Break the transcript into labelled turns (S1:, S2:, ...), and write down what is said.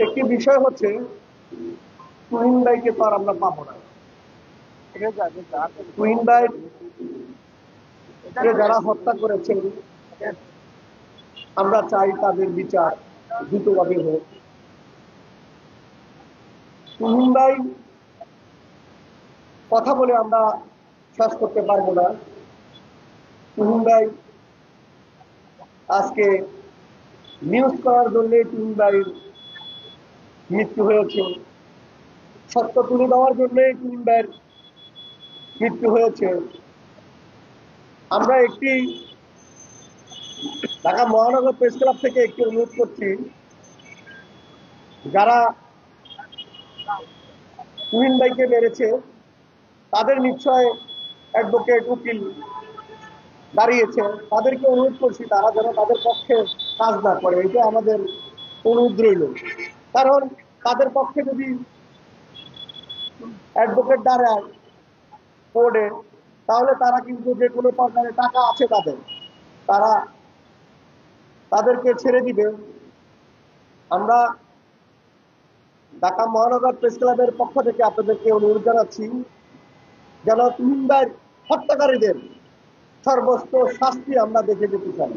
S1: একটি বিষয় হচ্ছে তুহিন ভাইকে তো আর আমরা পাবো না। তুহিন ভাই যারা হত্যা করেছেন আমরা চাই তাদের বিচার দ্রুতভাবে হোক। তুহিন ভাই কথা বলে আমরা শেষ করতে পারবো না। তুহিন ভাই আজকে নিউজ করার জন্য তুহিন ভাইয়ের মৃত্যু হয়েছে, সত্য তুলে দেওয়ার জন্য তুহিন ভাইয়ের মৃত্যু হয়েছে। আমরা একটি ঢাকা মহানগর প্রেস ক্লাব থেকে একটি অনুরোধ করছি, যারা তুহিন ভাইকে মেরেছে তাদের নিশ্চয় অ্যাডভোকেট উকিল দাঁড়িয়েছে, তাদেরকে অনুরোধ করছি তারা যেন তাদের পক্ষে কাজ না করে, এটা আমাদের অনুরোধ রইল। কারণ তাদের পক্ষে যদি অ্যাডভোকেট দাঁড়ায় কোর্টে, তাহলে তারা কিন্তু যে কোনো প্রকারে টাকা আছে তারা তাদেরকে ছেড়ে দিবে। আমরা ঢাকা মহানগর প্রেস ক্লাবের পক্ষ থেকে আপনাদেরকে অনুরোধ জানাচ্ছি যেন তুহিন ভাইয়ের হত্যাকারীদের সর্বোচ্চ শাস্তি আমরা দেখে যেতে চাই।